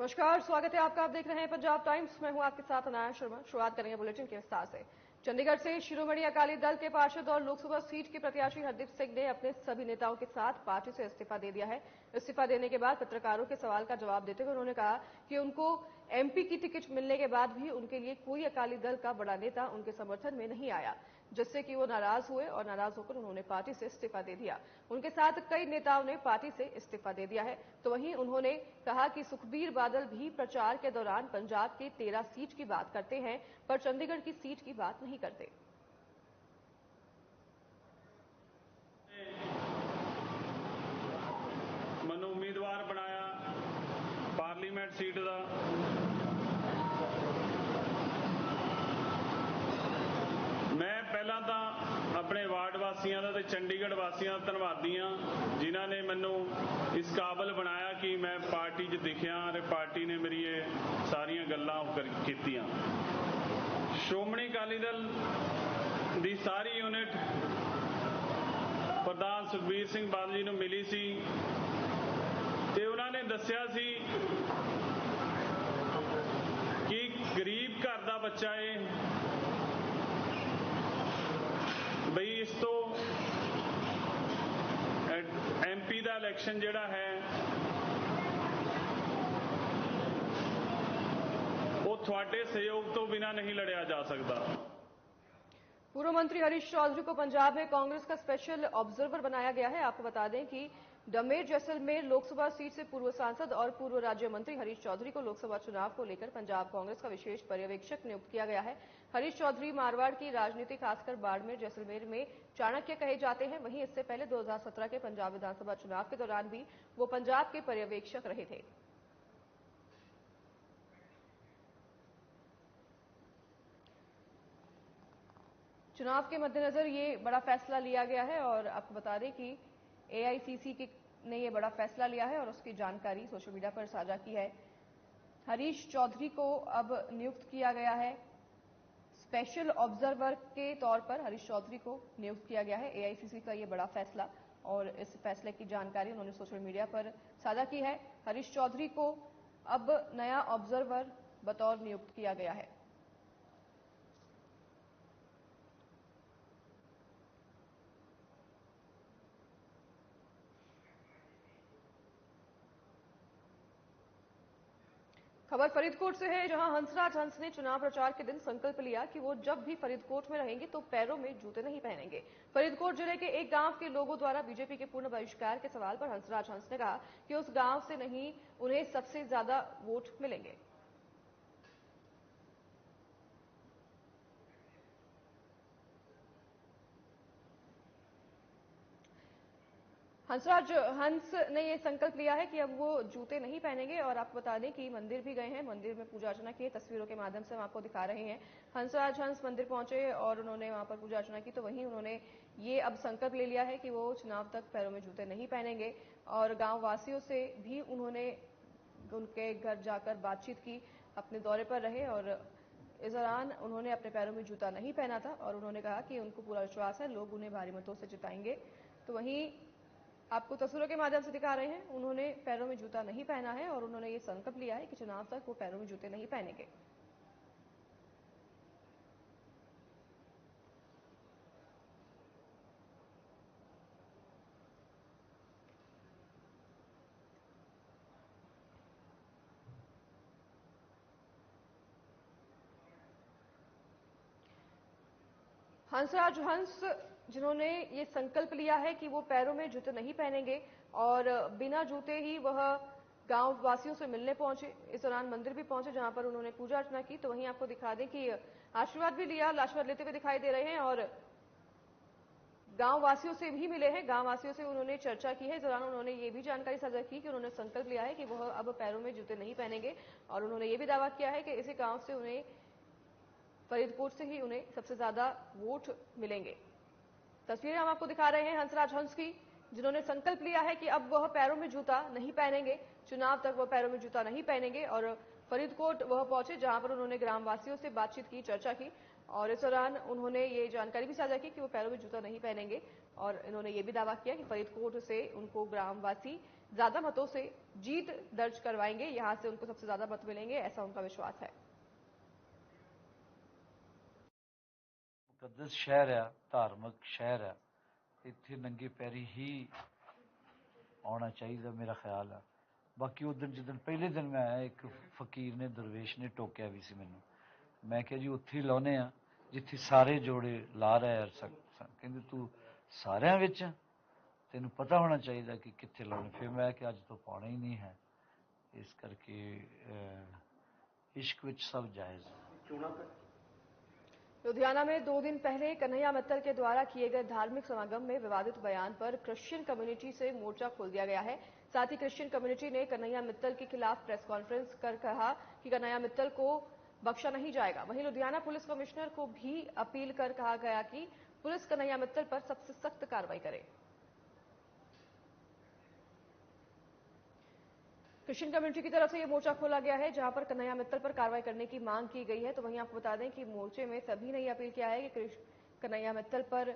नमस्कार, स्वागत है आपका। आप देख रहे हैं पंजाब टाइम्स। मैं हूं आपके साथ अनाया शर्मा। शुरुआत करेंगे बुलेटिन के विस्तार से। चंडीगढ़ से शिरोमणि अकाली दल के पार्षद और लोकसभा सीट के प्रत्याशी हरदीप सिंह ने अपने सभी नेताओं के साथ पार्टी से इस्तीफा दे दिया है। इस्तीफा देने के बाद पत्रकारों के सवाल का जवाब देते हुए उन्होंने कहा कि उनको एमपी की टिकट मिलने के बाद भी उनके लिए कोई अकाली दल का बड़ा नेता उनके समर्थन में नहीं आया, जिससे कि वो नाराज हुए और नाराज होकर उन्होंने पार्टी से इस्तीफा दे दिया। उनके साथ कई नेताओं ने पार्टी से इस्तीफा दे दिया है। तो वहीं उन्होंने कहा कि सुखबीर बादल भी प्रचार के दौरान पंजाब के 13 सीट की बात करते हैं, पर चंडीगढ़ की सीट की बात नहीं करते। मनु उम्मीदवार बनाया पार्लीमेंट सीट का। मैं पहला तो अपने वार्ड वासियों का ते चंडीगढ़ वासियों का धन्यवादी हाँ, जिन्हों ने मैनू इस काबिल बनाया कि मैं पार्टी च दिखिया और पार्टी ने मेरी ये सारिया गल्लां कीतियां। श्रोमणी अकाली दल की सारी यूनिट प्रधान सुखबीर सिंह बादल जी नूं मिली सी ते उन्होंने दस्सिया सी कि गरीब घर का बच्चा है बई इस तो एमपी का इलैक्शन जिहड़ा है वो तुहाडे सहयोग तो बिना नहीं लड़िया जा सकता। पूर्व मंत्री हरीश चौधरी को पंजाब में कांग्रेस का स्पेशल ऑब्जर्वर बनाया गया है। आपको बता दें कि डमेर जैसलमेर लोकसभा सीट से पूर्व सांसद और पूर्व राज्य मंत्री हरीश चौधरी को लोकसभा चुनाव को लेकर पंजाब कांग्रेस का विशेष पर्यवेक्षक नियुक्त किया गया है। हरीश चौधरी मारवाड़ की राजनीति, खासकर बाड़मेर जैसलमेर में चाणक्य कहे जाते हैं। वहीं इससे पहले 2017 के पंजाब विधानसभा चुनाव के दौरान भी वो पंजाब के पर्यवेक्षक रहे थे। चुनाव के मद्देनजर ये बड़ा फैसला लिया गया है और आपको बता दें कि एआईसीसी ने ये बड़ा फैसला लिया है और उसकी जानकारी सोशल मीडिया पर साझा की है। हरीश चौधरी को अब नियुक्त किया गया है स्पेशल ऑब्जर्वर के तौर पर। हरीश चौधरी को नियुक्त किया गया है एआईसीसी का ये बड़ा फैसला, और इस फैसले की जानकारी उन्होंने सोशल मीडिया पर साझा की है। हरीश चौधरी को अब नया ऑब्जर्वर बतौर नियुक्त किया गया है। खबर फरीदकोट से है, जहां हंसराज हंस ने चुनाव प्रचार के दिन संकल्प लिया कि वो जब भी फरीदकोट में रहेंगे तो पैरों में जूते नहीं पहनेंगे। फरीदकोट जिले के एक गांव के लोगों द्वारा बीजेपी के पूर्ण बहिष्कार के सवाल पर हंसराज हंस ने कहा कि उस गांव से नहीं उन्हें सबसे ज्यादा वोट मिलेंगे। हंसराज हंस ने यह संकल्प लिया है कि अब वो जूते नहीं पहनेंगे, और आपको बता दें कि मंदिर भी गए हैं, मंदिर में पूजा अर्चना की। तस्वीरों के माध्यम से हम आपको दिखा रहे हैं। हंसराज हंस मंदिर पहुंचे और उन्होंने वहां पर पूजा अर्चना की। तो वहीं उन्होंने ये अब संकल्प ले लिया है कि वो चुनाव तक पैरों में जूते नहीं पहनेंगे, और गांव वासियों से भी उन्होंने उनके घर जाकर बातचीत की, अपने दौरे पर रहे, और इस दौरान उन्होंने अपने पैरों में जूता नहीं पहना था और उन्होंने कहा कि उनको पूरा विश्वास है लोग उन्हें भारी मतों से जिताएंगे। तो वहीं आपको तस्वीरों के माध्यम से दिखा रहे हैं, उन्होंने पैरों में जूता नहीं पहना है और उन्होंने ये संकल्प लिया है कि चुनाव तक वो पैरों में जूते नहीं पहनेंगे। हंसराज हंस जिन्होंने ये संकल्प लिया है कि वो पैरों में जूते नहीं पहनेंगे और बिना जूते ही वह गांव वासियों से मिलने पहुंचे। इस दौरान मंदिर भी पहुंचे जहां पर उन्होंने पूजा अर्चना की। तो वहीं आपको दिखा दें कि आशीर्वाद भी लिया, आशीर्वाद लेते हुए दिखाई दे रहे हैं और गांव वासियों से भी मिले हैं। गांव वासियों से उन्होंने चर्चा की है। इस दौरान उन्होंने ये भी जानकारी साझा की कि उन्होंने संकल्प लिया है कि वह अब पैरों में जूते नहीं पहनेंगे, और उन्होंने ये भी दावा किया है कि इसी गांव से उन्हें फरीदकोट से ही उन्हें सबसे ज्यादा वोट मिलेंगे। तस्वीरें हम आपको दिखा रहे हैं हंसराज हंस की, जिन्होंने संकल्प लिया है कि अब वह पैरों में जूता नहीं पहनेंगे, चुनाव तक वह पैरों में जूता नहीं पहनेंगे। और फरीदकोट वह पहुंचे जहां पर उन्होंने ग्रामवासियों से बातचीत की, चर्चा की, और इस दौरान उन्होंने ये जानकारी भी साझा की कि वो पैरों में जूता नहीं पहनेंगे, और इन्होंने ये भी दावा किया कि फरीदकोट से उनको ग्रामवासी ज्यादा मतों से जीत दर्ज करवाएंगे, यहां से उनको सबसे ज्यादा मत मिलेंगे, ऐसा उनका विश्वास है। मुकद्दस शहर है, धार्मिक शहर है, इत्थे नंगे पैरी ही आना चाहिए मेरा ख्याल है। बाकी उस दिन जिदन पहले दिन मैं आया, एक फकीर ने दरवेश ने टोकिया भी सी मैनू, मैं क्या जी उत्थे ही लाने आ जिथे सारे जोड़े ला रहे यार, कहते तू सारियां विच तेन पता होना चाहिए कि कित्थे लाने। फिर मैं कि अज तो पाना ही नहीं है, इस करके इश्क विच सब जायज़। लुधियाना में 2 दिन पहले कन्हैया मित्तल के द्वारा किए गए धार्मिक समागम में विवादित बयान पर क्रिश्चियन कम्युनिटी से मोर्चा खोल दिया गया है। साथ ही क्रिश्चियन कम्युनिटी ने कन्हैया मित्तल के खिलाफ प्रेस कॉन्फ्रेंस कर कहा कि कन्हैया मित्तल को बख्शा नहीं जाएगा। वहीं लुधियाना पुलिस कमिश्नर को भी अपील कर कहा गया कि पुलिस कन्हैया मित्तल पर सबसे सख्त कार्रवाई करे। क्रिश्चियन कम्युनिटी की तरफ से यह मोर्चा खोला गया है, जहां पर कन्हैया मित्तल पर कार्रवाई करने की मांग की गई है। तो वहीं आपको बता दें कि मोर्चे में सभी ने यह अपील किया है कि कन्हैया मित्तल पर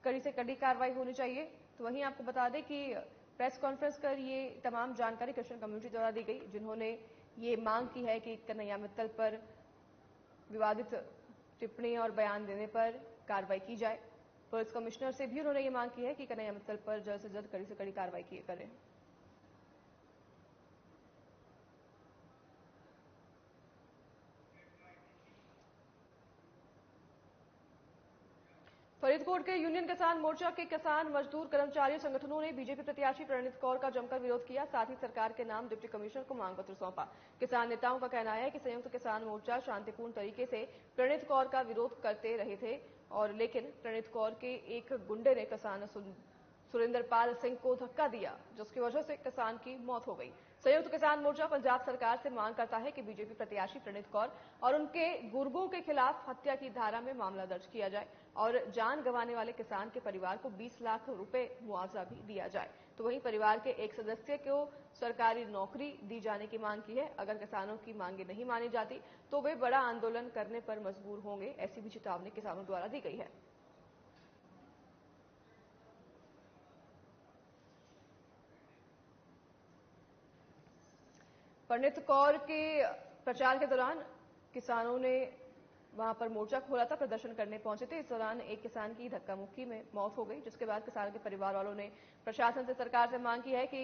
कड़ी से कड़ी कार्रवाई होनी चाहिए। तो वहीं आपको बता दें कि प्रेस कॉन्फ्रेंस कर ये तमाम जानकारी क्रिश्चियन कम्युनिटी द्वारा दी गई, जिन्होंने ये मांग की है कि कन्हैया मित्तल पर विवादित टिप्पणी और बयान देने पर कार्रवाई की जाए। पुलिस कमिश्नर से भी उन्होंने ये मांग की है कि कन्हैया मित्तल पर जल्द से जल्द कड़ी से कड़ी कार्रवाई करें। फरीदकोट के यूनियन किसान मोर्चा के किसान मजदूर कर्मचारी संगठनों ने बीजेपी प्रत्याशी प्रणीत कौर का जमकर विरोध किया। साथ ही सरकार के नाम डिप्टी कमिश्नर को मांग पत्र सौंपा। किसान नेताओं का कहना है कि संयुक्त किसान मोर्चा शांतिपूर्ण तरीके से प्रणीत कौर का विरोध करते रहे थे, और लेकिन प्रणीत कौर के एक गुंडे ने किसान सुरेंद्रपाल सिंह को धक्का दिया, जिसकी वजह से किसान की मौत हो गई। संयुक्त किसान मोर्चा पंजाब सरकार से मांग करता है कि बीजेपी प्रत्याशी प्रणीत कौर और उनके गुर्गों के खिलाफ हत्या की धारा में मामला दर्ज किया जाए और जान गंवाने वाले किसान के परिवार को 20 लाख रुपए मुआवजा भी दिया जाए। तो वहीं परिवार के एक सदस्य को सरकारी नौकरी दी जाने की मांग की है। अगर किसानों की मांगे नहीं मानी जाती तो वे बड़ा आंदोलन करने पर मजबूर होंगे, ऐसी भी चेतावनी किसानों द्वारा दी गई है। प्रणीत कौर के प्रचार के दौरान किसानों ने वहां पर मोर्चा खोला था, प्रदर्शन करने पहुंचे थे। इस दौरान एक किसान की धक्का मुक्की में मौत हो गई, जिसके बाद किसान के परिवार वालों ने प्रशासन से सरकार से मांग की है कि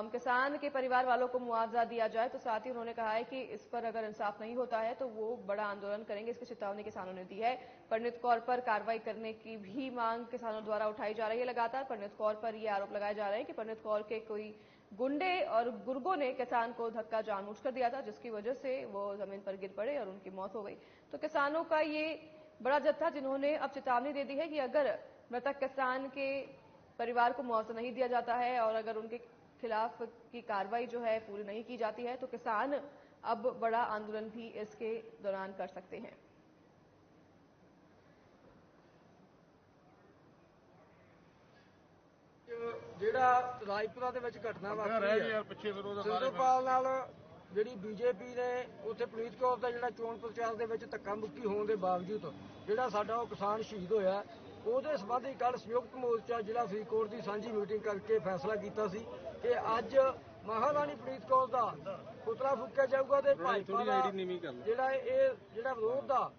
किसान के परिवार वालों को मुआवजा दिया जाए। तो साथ ही उन्होंने कहा है कि इस पर अगर इंसाफ नहीं होता है तो वो बड़ा आंदोलन करेंगे, इसकी चेतावनी किसानों ने दी है। प्रणीत कौर पर कार्रवाई करने की भी मांग किसानों द्वारा उठाई जा रही है। लगातार प्रणीत कौर पर यह आरोप लगाए जा रहे हैं कि प्रणीत कौर के कोई गुंडे और गुर्गों ने किसान को धक्का जानबूझकर दिया था, जिसकी वजह से वो जमीन पर गिर पड़े और उनकी मौत हो गई। तो किसानों का ये बड़ा जत्था, जिन्होंने अब चेतावनी दे दी है कि अगर मृतक किसान के परिवार को मुआवजा नहीं दिया जाता है और अगर उनके खिलाफ की कार्रवाई जो है पूरी नहीं की जाती है तो किसान अब बड़ा आंदोलन भी इसके दौरान कर सकते हैं। ਜਿਹੜਾ ਰਾਜਪੁਰਾ ਦੇ ਵਿੱਚ ਘਟਨਾ ਵਾਪਰੀ ਹੈ, ਸਿੰਧੂਪਾਲ ਨਾਲ ਜਿਹੜੀ ਬੀਜੇਪੀ ਨੇ ਉੱਥੇ ਪ੍ਰੀਤ ਕੌਰ ਦਾ ਜਿਹੜਾ ਚੋਣ ਪ੍ਰਚਾਰ ਦੇ ਵਿੱਚ ਧੱਕਾ ਮੁੱਕੀ ਹੋਣ ਦੇ ਬਾਵਜੂਦ ਜਿਹੜਾ ਸਾਡਾ ਉਹ ਕਿਸਾਨ ਸ਼ਹੀਦ ਹੋਇਆ, ਉਹਦੇ ਸੰਬੰਧੀ ਕੱਲ੍ਹ ਸੰਯੁਕਤ ਮੋਰਚਾ ਜ਼ਿਲ੍ਹਾ ਫਰੀਦਕੋਟ ਦੀ ਸਾਂਝੀ ਮੀਟਿੰਗ ਕਰਕੇ ਫੈਸਲਾ ਕੀਤਾ ਸੀ ਕਿ ਅੱਜ ਮਹਾਰਾਣੀ ਪ੍ਰੀਤ ਕੌਰ ਦਾ ਪੁਤਲਾ ਫੂਕਿਆ ਜਾਊਗਾ ਤੇ ਭਾਜਪਾ ਦਾ ਜਿਹੜਾ ਵਿਰੋਧ ਦਾ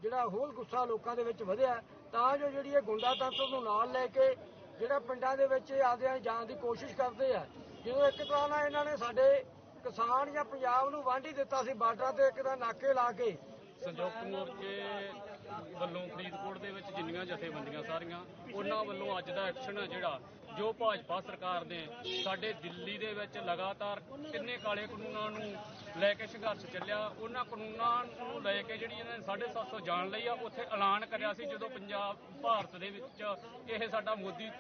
ਜਿਹੜਾ ਹੋਰ ਗੁੱਸਾ ਲੋਕਾਂ ਦੇ ਵਿੱਚ ਵਧਿਆ, ਤਾਂ ਜੋ ਜਿਹੜੀ ਇਹ ਗੁੰਡਾ ਤੰਤਰ ਨੂੰ ਨਾਲ ਲੈ ਕੇ ਜਿਹੜਾ ਪਿੰਡਾਂ ਦੇ ਵਿੱਚ ਆਦਿਆਂ ਜਾਣ ਦੀ ਕੋਸ਼ਿਸ਼ ਕਰਦੇ ਆ। ਜਦੋਂ ਇੱਕ ਤਰ੍ਹਾਂ ਨਾਲ ਇਹਨਾਂ ਨੇ ਸਾਡੇ ਕਿਸਾਨ ਜਾਂ ਪੰਜਾਬ ਨੂੰ ਵਾਂਢ ਹੀ ਦਿੱਤਾ ਸੀ, ਬਾਰਡਰਾਂ ਤੇ ਇੱਕ ਦਾ ਨਾਕੇ ਲਾ ਕੇ। ਸੰਯੁਕਤ ਮੋਰਚੇ ਵੱਲੋਂ ਫਰੀਦਕੋਟ ਦੇ ਵਿੱਚ ਜਿੰਨੀਆਂ ਜਥੇਬੰਦੀਆਂ ਸਾਰੀਆਂ, ਉਹਨਾਂ ਵੱਲੋਂ ਅੱਜ ਦਾ ਐਕਸ਼ਨ ਹੈ ਜਿਹੜਾ ਜੋ ਭਾਜਪਾ ਸਰਕਾਰ ਨੇ ਸਾਡੇ ਦਿੱਲੀ ਦੇ ਵਿੱਚ ਲਗਾਤਾਰ ਕਿੰਨੇ ਕਾਲੇ ਕਾਨੂੰਨਾਂ ਨੂੰ ਲੈ ਕੇ ਸੰਘਰਸ਼ ਚੱਲਿਆ, ਉਹਨਾਂ ਕਾਨੂੰਨਾਂ ਨੂੰ ਲੈ ਕੇ ਜਿਹੜੀ ਇਹਨਾਂ ਨੇ 750 ਜਾਨ ਲਈ ਆ। ਉੱਥੇ ਐਲਾਨ ਕਰਿਆ ਸੀ ਜਦੋਂ ਪੰਜਾਬ ਭਾਰਤ ਦੇ ਵਿੱਚ ਇਹ ਸਾਡਾ ਮੋਦੀ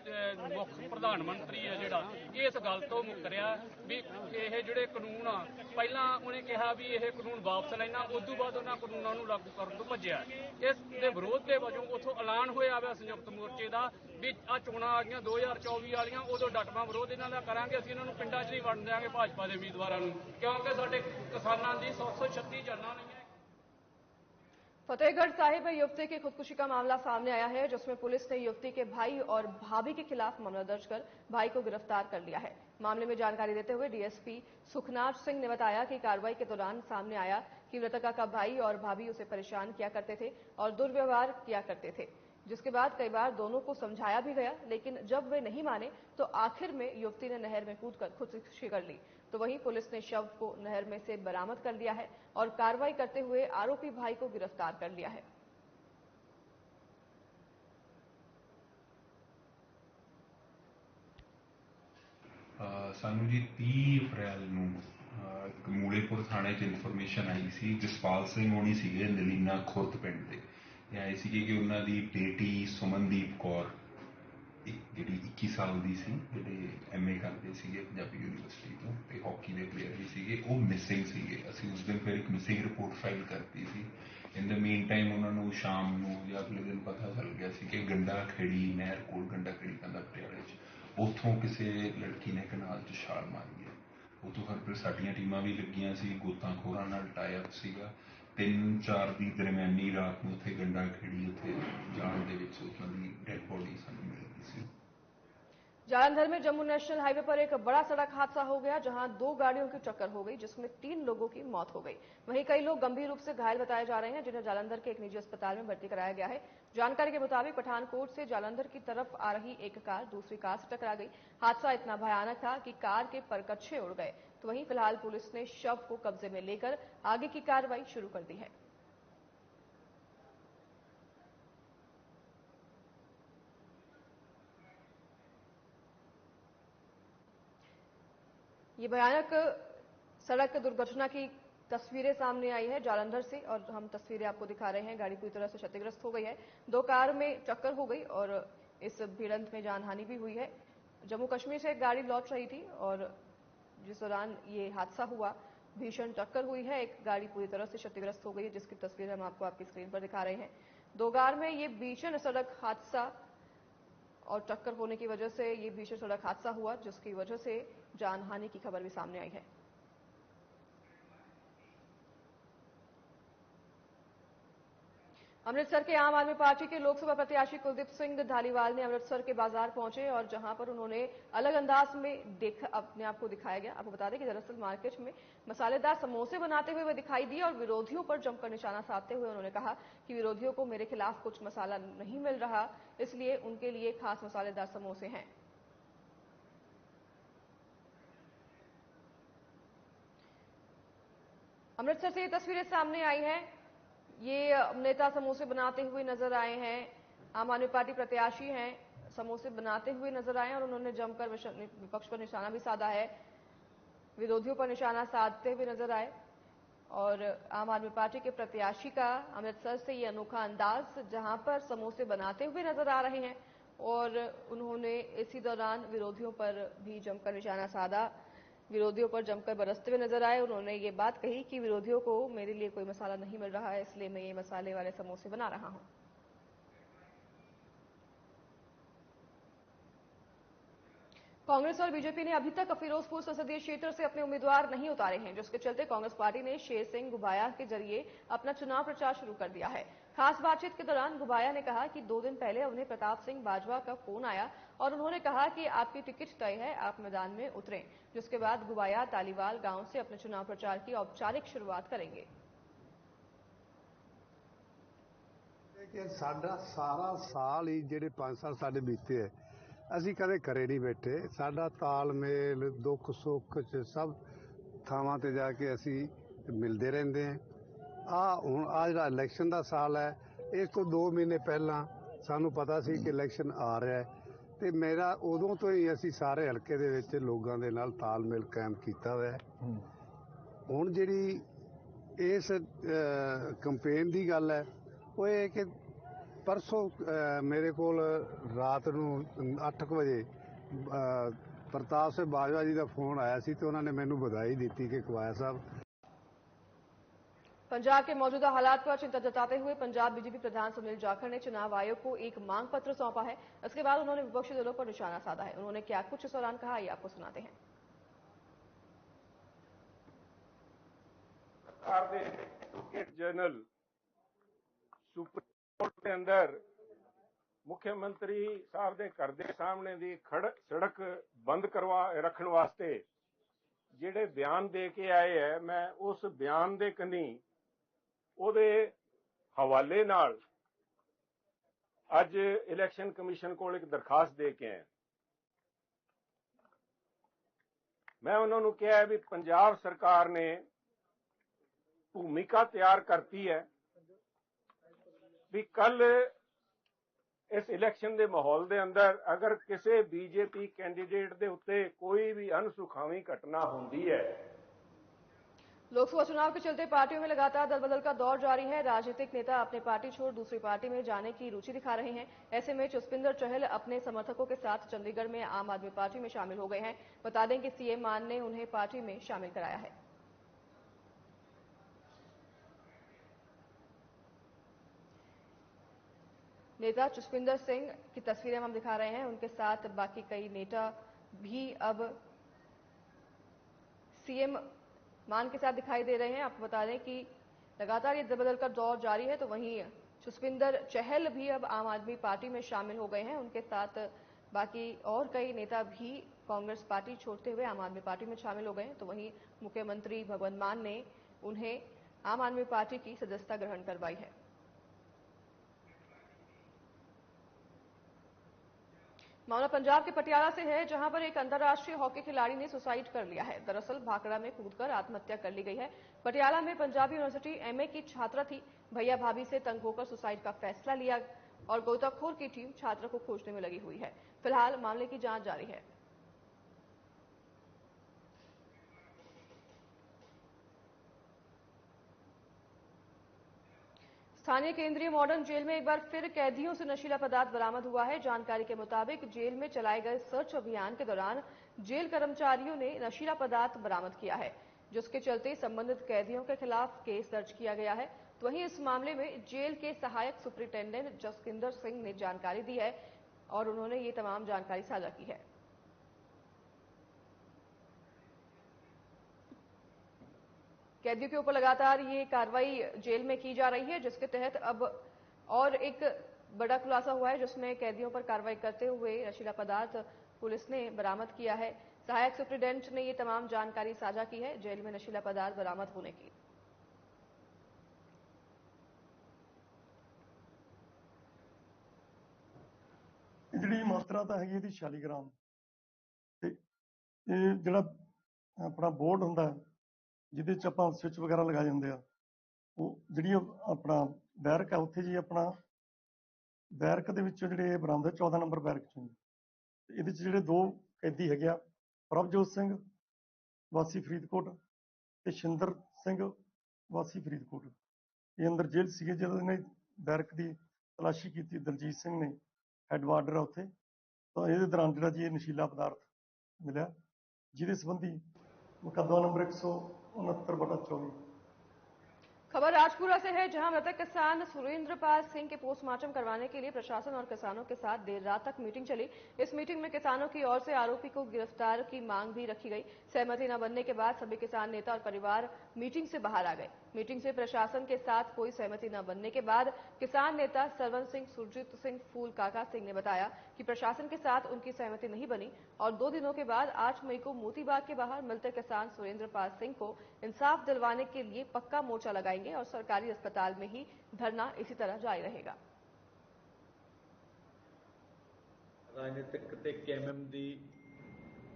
ਮੁੱਖ ਪ੍ਰਧਾਨ ਮੰਤਰੀ ਹੈ ਜਿਹੜਾ ਇਸ ਗੱਲ ਤੋਂ ਮੁੱਕਰਿਆ ਵੀ ਇਹ ਜਿਹੜੇ ਕਾਨੂੰਨ ਆ, ਪਹਿਲਾਂ ਉਹਨੇ ਕਿਹਾ ਵੀ ਇਹ ਕਾਨੂੰਨ ਵਾਪਸ ਲੈਣਾ, ਉਸ ਤੋਂ ਬਾਅਦ ਉਹਨਾਂ ਕਾਨੂੰਨਾਂ ਨੂੰ ਲਾਗੂ ਕਰਨ ਤੋਂ ਭੱਜਿਆ। ਇਸ ਦੇ ਵਿਰੋਧ ਦੇ ਵਜੋਂ ਉੱਥੋਂ ਐਲਾਨ ਹੋਇਆ ਵਾ ਸੰਯੁਕਤ ਮੋਰਚੇ ਦਾ ਵੀ ਆ ਚੋਣਾਂ ਆ ਗਈਆਂ 2024 ਵਾਲੀਆਂ, ਉਦੋਂ ਡਟਵਾਂ ਵਿਰੋਧ ਇਹਨਾਂ ਦਾ ਕਰਾਂਗੇ। ਅਸੀਂ ਇਹਨਾਂ ਨੂੰ ਪਿੰਡਾਂ 'ਚ ਨਹੀਂ ਵੜਨ ਦਿਆਂਗੇ ਭਾਜਪਾ ਦੇ ਉਮੀਦਵਾਰਾਂ ਨੂੰ, ਕਿਉਂਕਿ ਸਾਡੇ ਕਿਸਾਨਾਂ ਦੀ 736 ਜਾਨਾਂ ਨਹੀਂ ਹੈ। फतेहगढ़ साहिब में युवती की खुदकुशी का मामला सामने आया है, जिसमें पुलिस ने युवती के भाई और भाभी के खिलाफ मामला दर्ज कर भाई को गिरफ्तार कर लिया है। मामले में जानकारी देते हुए डीएसपी सुखनाथ सिंह ने बताया कि कार्रवाई के दौरान सामने आया कि मृतका का भाई और भाभी उसे परेशान किया करते थे और दुर्व्यवहार किया करते थे, जिसके बाद कई बार दोनों को समझाया भी गया, लेकिन जब वे नहीं माने तो आखिर में युवती ने नहर में कूदकर खुदकुशी कर ली। तो वहीं पुलिस ने शव को नहर में से बरामद कर लिया है और कार्रवाई करते हुए आरोपी भाई को गिरफ्तार कर लिया है। ਸਾਨੂੰ ਜੀ 30 ਅਪ੍ਰੈਲ ਨੂੰ ਮੂਲੇਪੁਰ ਥਾਣੇ 'ਚ ਇਨਫੋਰਮੇਸ਼ਨ ਆਈ ਸੀ। ਜਸਪਾਲ ਸਿੰਘ ਹੋਣੀ ਸੀਗੇ ਨਲੀਨਾ ਖੁਰਦ ਪਿੰਡ ਦੇ। ਇਹ ਆਏ ਸੀਗੇ ਕਿ ਉਹਨਾਂ ਦੀ ਬੇਟੀ ਸੁਮਨਦੀਪ ਕੌਰ ਜਿਹੜੀ 21 ਸਾਲ ਦੀ ਸੀ, ਜਿਹੜੇ MA ਕਰਦੇ ਸੀਗੇ ਪੰਜਾਬੀ ਯੂਨੀਵਰਸਿਟੀ ਤੋਂ ਤੇ ਹਾਕੀ ਦੇ ਪਲੇਅਰ ਵੀ ਸੀਗੇ, ਉਹ ਮਿਸਿੰਗ ਸੀਗੇ। ਅਸੀਂ ਉਸ ਦਿਨ ਫਿਰ ਇੱਕ ਮਿਸਿੰਗ ਰਿਪੋਰਟ ਫਾਈਲ ਕਰਤੀ ਸੀ। ਇਨ ਦ ਮੀਨ ਟਾਈਮ ਉਹਨਾਂ ਨੂੰ ਸ਼ਾਮ ਨੂੰ ਜਾਂ ਅਗਲੇ ਦਿਨ ਪਤਾ ਚੱਲ ਗਿਆ ਸੀ ਕਿ ਗੰਡਾ ਖੇੜੀ ਨਹਿਰ ਕੋਲ, ਗੰਡਾ ਖੇੜੀ ਪੈਂਦਾ ਪਟਿਆਲੇ 'ਚ, ਉੱਥੋਂ ਕਿਸੇ ਲੜਕੀ ਨੇ ਕਨਾਲ 'ਚ ਛਾਲ ਮਾਰੀ ਹੈ। ਉੱਥੋਂ ਫਿਰ ਸਾਡੀਆਂ ਟੀਮਾਂ ਵੀ ਲੱਗੀਆਂ ਸੀ, ਗੋਤਾਖੋਰਾਂ ਨਾਲ ਟਾਈ ਅਪ ਸੀਗਾ। 3-4 ਦੀ ਦਰਮਿਆਨੀ ਰਾਤ ਨੂੰ ਉੱਥੇ ਗੰਡਾ ਖੇੜੀ ਉੱਥੇ ਜਾਣ ਦੇ ਵਿੱਚ ਉਹਨਾਂ ਦੀ ਡੈਡ ਬੋਡੀ ਸਾਨੂੰ ਮਿਲ ਗਈ ਸੀ। जालंधर में जम्मू नेशनल हाईवे पर एक बड़ा सड़क हादसा हो गया, जहां 2 गाड़ियों की टक्कर हो गई, जिसमें 3 लोगों की मौत हो गई। वहीं कई लोग गंभीर रूप से घायल बताए जा रहे हैं, जिन्हें जालंधर के एक निजी अस्पताल में भर्ती कराया गया है। जानकारी के मुताबिक पठानकोट से जालंधर की तरफ आ रही एक कार दूसरी कार से टकरा गई। हादसा इतना भयानक था कि कार के परकच्छे उड़ गए। तो वहीं फिलहाल पुलिस ने शव को कब्जे में लेकर आगे की कार्रवाई शुरू कर दी है। ये भयानक सड़क दुर्घटना की तस्वीरें सामने आई है जालंधर से, और हम तस्वीरें आपको दिखा रहे हैं। गाड़ी पूरी तरह से क्षतिग्रस्त हो गई है, 2 कार में टक्कर हो गई और इस भिड़ंत में जानहानि भी हुई है। जम्मू कश्मीर से एक गाड़ी लौट रही थी और जिस दौरान ये हादसा हुआ, भीषण टक्कर हुई है। एक गाड़ी पूरी तरह से क्षतिग्रस्त हो गई है, जिसकी तस्वीर हम आपको आपकी स्क्रीन पर दिखा रहे हैं। 2 कार में ये भीषण सड़क हादसा और टक्कर होने की वजह से ये भीषण सड़क हादसा हुआ, जिसकी वजह से जानहानि की खबर भी सामने आई है। अमृतसर के आम आदमी पार्टी के लोकसभा प्रत्याशी कुलदीप सिंह धालीवाल ने अमृतसर के बाजार पहुंचे और जहां पर उन्होंने अलग अंदाज में अपने आप को दिखाया गया। आपको बता दें कि दरअसल मार्केट में मसालेदार समोसे बनाते हुए वे दिखाई दिए और विरोधियों पर जमकर निशाना साधते हुए उन्होंने कहा कि विरोधियों को मेरे खिलाफ कुछ मसाला नहीं मिल रहा, इसलिए उनके लिए खास मसालेदार समोसे हैं। अमृतसर से ये तस्वीरें सामने आई हैं। ये नेता समोसे बनाते हुए नजर आए हैं, आम आदमी पार्टी प्रत्याशी हैं, समोसे बनाते हुए नजर आए और उन्होंने जमकर विपक्ष पर निशाना भी साधा है, विरोधियों पर निशाना साधते हुए नजर आए। और आम आदमी पार्टी के प्रत्याशी का अमृतसर से ये अनोखा अंदाज, जहां पर समोसे बनाते हुए नजर आ रहे हैं और उन्होंने इसी दौरान विरोधियों पर भी जमकर निशाना साधा, विरोधियों पर जमकर बरसते हुए नजर आए। उन्होंने ये बात कही कि विरोधियों को मेरे लिए कोई मसाला नहीं मिल रहा है, इसलिए मैं ये मसाले वाले समोसे बना रहा हूं। कांग्रेस और बीजेपी ने अभी तक फिरोजपुर संसदीय क्षेत्र से अपने उम्मीदवार नहीं उतारे हैं, जिसके चलते कांग्रेस पार्टी ने शेर सिंह घुबाया के जरिए अपना चुनाव प्रचार शुरू कर दिया है। खास बातचीत के दौरान घुबाया ने कहा कि 2 दिन पहले उन्हें प्रताप सिंह बाजवा का फोन आया और उन्होंने कहा कि आपकी टिकट तय है, आप मैदान में उतरें। जिसके बाद घुबाया तालीवाल गांव से अपने चुनाव प्रचार की औपचारिक शुरुआत करेंगे। साडा सारा साल ही ਜਿਹੜੇ 5 साल साडे बीते है, ਅਸੀਂ ਕਦੇ ਘਰੇ ਨਹੀਂ ਬੈਠੇ। ਸਾਡਾ ਤਾਲਮੇਲ ਦੁੱਖ ਸੁੱਖ 'ਚ ਸਭ ਥਾਵਾਂ ਤੇ ਜਾ ਕੇ ਅਸੀਂ ਮਿਲਦੇ ਰਹਿੰਦੇ ਹਾਂ। ਹੁਣ ਜਿਹੜਾ ਇਲੈਕਸ਼ਨ ਦਾ ਸਾਲ ਹੈ, ਇਸ ਤੋਂ 2 ਮਹੀਨੇ ਪਹਿਲਾਂ ਸਾਨੂੰ ਪਤਾ ਸੀ ਕਿ ਇਲੈਕਸ਼ਨ ਆ ਰਿਹਾ ਹੈ ਤੇ ਮੇਰਾ ਉਦੋਂ ਤੋਂ ਹੀ ਅਸੀਂ ਸਾਰੇ ਹਲਕੇ ਦੇ ਵਿੱਚ ਲੋਕਾਂ ਦੇ ਨਾਲ ਤਾਲਮੇਲ ਕਾਇਮ ਕੀਤਾ ਹੋਇਆ ਹੈ। ਹੁਣ ਜਿਹੜੀ ਇਸ ਕੰਪੇਨ ਦੀ ਗੱਲ ਹੈ, ਉਹ ਇਹ ਕਿ परसों मेरे को रात ਨੂੰ 8 ਵਜੇ प्रताप सिंह बाजवा जी का फोन आया सी तो उन्होंने मैनू बधाई दी कि घुबाया साहब। पंजाब के मौजूदा हालात पर चिंता जताते हुए पंजाब बीजेपी प्रधान सुनील जाखड़ ने चुनाव आयोग को एक मांग पत्र सौंपा है। इसके बाद उन्होंने विपक्षी दलों पर निशाना साधा है। उन्होंने क्या कुछ इस दौरान कहा, ये आपको सुनाते हैं। सरकार के जनरल ਸੁਪਰੀਮ ਕੋਰਟ ਦੇ ਅੰਦਰ ਮੁੱਖਮੰਤਰੀ ਸਾਹਿਬ ਦੇ ਘਰ ਦੇ ਸਾਹਮਣੇ ਦੀ ਸੜਕ ਬੰਦ ਰੱਖਣ ਵਾਸਤੇ ਜਿਹੜੇ ਬਿਆਨ ਦੇ ਕੇ ਆਏ ਹੈ, ਮੈਂ ਉਸ ਬਿਆਨ ਦੇ ਕਨੀ ਉਹਦੇ ਹਵਾਲੇ ਨਾਲ ਅੱਜ ਇਲੈਕਸ਼ਨ ਕਮਿਸ਼ਨ ਕੋਲ ਇੱਕ ਦਰਖਾਸਤ ਦੇ ਕੇ ਆਇਆ। मैं उन्होंने कहा है भी पंजाब सरकार ने भूमिका तैयार करती है भी कल इस इलेक्शन के माहौल के अंदर अगर किसी बीजेपी कैंडीडेट के उत्ते कोई भी अनसुखावी घटना होती है। लोकसभा चुनाव के चलते पार्टियों में लगातार दल बदल का दौर जारी है। राजनीतिक नेता अपनी पार्टी छोड़ दूसरी पार्टी में जाने की रुचि दिखा रहे हैं। ऐसे में जसपिंदर चहल अपने समर्थकों के साथ चंडीगढ़ में आम आदमी पार्टी में शामिल हो गए हैं। बता दें कि सीएम मान ने उन्हें पार्टी में शामिल कराया है। नेता जसपिंदर सिंह की तस्वीरें हम दिखा रहे हैं, उनके साथ बाकी कई नेता भी अब सीएम मान के साथ दिखाई दे रहे हैं। आपको बता दें कि लगातार ये बदल का दौर जारी है, तो वहीं जसपिंदर चहल भी अब आम आदमी पार्टी में शामिल हो गए हैं। उनके साथ बाकी और कई नेता भी कांग्रेस पार्टी छोड़ते हुए आम आदमी पार्टी में शामिल हो गए हैं। तो वहीं मुख्यमंत्री भगवंत मान ने उन्हें आम आदमी पार्टी की सदस्यता ग्रहण करवाई है। मामला पंजाब के पटियाला से है, जहां पर एक अंतर्राष्ट्रीय हॉकी खिलाड़ी ने सुसाइड कर लिया है। दरअसल भाखड़ा में कूदकर आत्महत्या कर ली गई है। पटियाला में पंजाबी यूनिवर्सिटी एमए की छात्रा थी। भैया भाभी से तंग होकर सुसाइड का फैसला लिया और गोताखोर की टीम छात्रा को खोजने में लगी हुई है। फिलहाल मामले की जांच जारी है। स्थानीय केंद्रीय मॉडर्न जेल में एक बार फिर कैदियों से नशीला पदार्थ बरामद हुआ है। जानकारी के मुताबिक जेल में चलाए गए सर्च अभियान के दौरान जेल कर्मचारियों ने नशीला पदार्थ बरामद किया है, जिसके चलते संबंधित कैदियों के खिलाफ केस दर्ज किया गया है। तो वहीं इस मामले में जेल के सहायक सुपरिटेंडेंट जसकिंदर सिंह ने जानकारी दी है और उन्होंने ये तमाम जानकारी साझा की है। कैदियों के ऊपर लगातार ये कार्रवाई जेल में की जा रही है, जिसके तहत अब और एक बड़ा खुलासा हुआ है, जिसमें कैदियों पर कार्रवाई करते हुए नशीला पदार्थ पुलिस ने बरामद किया है। सहायक सुप्रीडेंट ने ये तमाम जानकारी साझा की है जेल में नशीला पदार्थ बरामद होने की। ਜਿਹੜੀ ਮਾਤਰਾ ਤਾਂ ਹੈਗੀ ਇਹਦੀ 46 ਗ੍ਰਾਮ ਤੇ ਇਹ ਜਿਹੜਾ ਆਪਣਾ ਬੋਰਡ ਹੁੰਦਾ ਜਿਹਦੇ ਚ ਆਪਾਂ ਸਵਿਚ ਵਗੈਰਾ ਲਗਾ ਜਾਂਦੇ ਆ, ਉਹ ਜਿਹੜੀ ਆਪਣਾ ਬੈਰਕ ਹੈ ਉੱਥੇ ਜੀ ਆਪਣਾ ਬੈਰਕ ਦੇ ਵਿੱਚੋਂ ਜਿਹੜੇ ਬਰਾਮਦ 14 ਨੰਬਰ ਬੈਰਕ ਚੋਂ ਇਹਦੇ ਚ ਜਿਹੜੇ ਦੋ ਕੈਦੀ ਹੈਗੇ ਆ, ਪ੍ਰਭਜੋਤ ਸਿੰਘ ਵਾਸੀ ਫਰੀਦਕੋਟ ਤੇ ਸ਼ਿੰਦਰ ਸਿੰਘ ਵਾਸੀ ਫਰੀਦਕੋਟ, ਇਹ ਅੰਦਰ ਜੇਲ੍ਹ ਸੀਗੇ। ਜਦੋਂ ਇਹਨੇ ਬੈਰਕ ਦੀ ਤਲਾਸ਼ੀ ਕੀਤੀ ਦਲਜੀਤ ਸਿੰਘ ਨੇ, ਹੈਡ ਵਾਰਡਰ ਆ ਉੱਥੇ, ਤਾਂ ਇਹਦੇ ਦੌਰਾਨ ਜਿਹੜਾ ਜੀ ਇਹ ਨਸ਼ੀਲਾ ਪਦਾਰਥ ਮਿਲਿਆ, ਜਿਹਦੇ ਸੰਬੰਧੀ मुकदमा नंबर 169/24। खबर राजपुरा से है, जहां मृतक किसान सुरेंद्रपाल सिंह के पोस्टमार्टम करवाने के लिए प्रशासन और किसानों के साथ देर रात तक मीटिंग चली। इस मीटिंग में किसानों की ओर से आरोपी को गिरफ्तार की मांग भी रखी गई। सहमति न बनने के बाद सभी किसान नेता और परिवार मीटिंग से बाहर आ गए। मीटिंग से प्रशासन के साथ कोई सहमति न बनने के बाद किसान नेता सरवन सिंह, सुरजीत सिंह, फूल काका सिंह ने बताया कि प्रशासन के साथ उनकी सहमति नहीं बनी और 2 दिनों के बाद 8 मई को मोतीबाग के बाहर मिलते किसान सुरेंद्रपाल सिंह को इंसाफ दिलवाने के लिए पक्का मोर्चा लगाएंगे और सरकारी अस्पताल में ही धरना इसी तरह जारी रहेगा। राजनीतिक ते केएमएम दी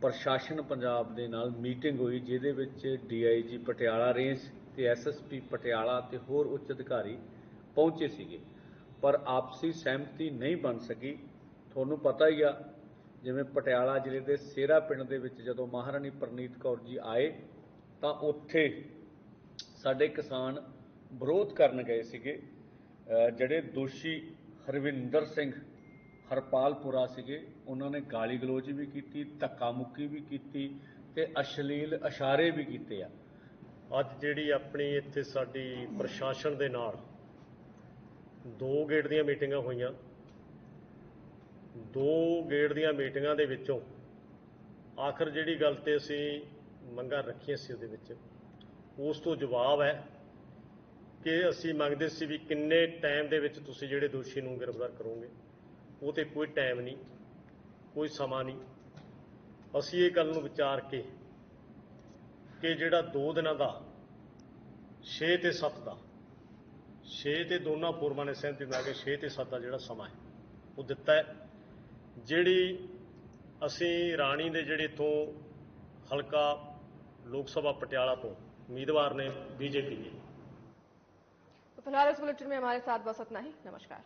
प्रशासन पंजाब दे नाल मीटिंग हुई, जिहदे विच डीआईजी पटियाला रेंज ते एसएसपी पटियाला ते होर उच्च अधिकारी पहुंचे सीगे, पर आपसी सहमति नहीं बन सकी। तुहानूं पता ही आ, जिवें पटियाला जिले के सेरा पिंड दे विच जदों महाराणी परनीत कौर जी आए तां उत्थे साडे किसान विरोध करन गए सीगे। ਜਿਹੜੇ ਦੋਸ਼ੀ ਹਰਵਿੰਦਰ ਸਿੰਘ ਹਰਪਾਲਪੁਰਾ ਸੀਗੇ, ਉਹਨਾਂ ਨੇ ਗਾਲੀ ਗਲੋਚ ਵੀ ਕੀਤੀ, ਧੱਕਾ ਮੁੱਕੀ ਵੀ ਕੀਤੀ ਤੇ ਅਸ਼ਲੀਲ ਇਸ਼ਾਰੇ ਵੀ ਕੀਤੇ ਆ। ਅੱਜ ਜਿਹੜੀ ਆਪਣੀ ਇੱਥੇ ਸਾਡੀ ਪ੍ਰਸ਼ਾਸਨ ਦੇ ਨਾਲ 2 ਗੇੜ ਦੀਆਂ ਮੀਟਿੰਗਾਂ ਹੋਈਆਂ। 2 ਗੇੜ ਦੀਆਂ ਮੀਟਿੰਗਾਂ ਦੇ ਵਿੱਚੋਂ ਆਖਰ ਜਿਹੜੀ ਗੱਲ ਤੇ ਅਸੀਂ ਮੰਗਾਂ ਰੱਖੀਆਂ ਸੀ ਉਹਦੇ ਵਿੱਚ ਉਸ ਤੋਂ ਜਵਾਬ ਹੈ कि ਅਸੀਂ ਮੰਗਦੇ ਸੀ ਵੀ ਕਿੰਨੇ ਟਾਈਮ ਦੇ ਵਿੱਚ ਤੁਸੀਂ ਜਿਹੜੇ ਦੋਸ਼ੀ ਨੂੰ ਗ੍ਰਿਫਤਾਰ ਕਰੋਗੇ। ਉਹ ਤੇ ਕੋਈ ਟਾਈਮ ਨਹੀਂ, ਕੋਈ ਸਮਾਂ ਨਹੀਂ। ਅਸੀਂ ਇਹ ਗੱਲ ਨੂੰ ਵਿਚਾਰ ਕੇ ਕਿ ਜਿਹੜਾ 2 ਦਿਨਾਂ ਦਾ 6 ਤੇ 7 ਦਾ 6 ਤੇ ਦੋਨਾਂ ਫੋਰਮਾਂ ਨੇ ਸਹਿਮਤੀ ਬਣਾ ਕੇ 6 ਤੇ 7 ਦਾ ਜਿਹੜਾ ਸਮਾਂ ਹੈ ਉਹ ਦਿੱਤਾ ਹੈ। ਜਿਹੜੀ ਅਸੀਂ ਰਾਣੀ ਦੇ ਜਿਹੜੇ ਇੱਥੋਂ ਹਲਕਾ लोक सभा पटियाला तो उम्मीदवार ने बीजेपी के। तो फिलहाल इस बुलेटिन में हमारे साथ बस इतना ही। नमस्कार।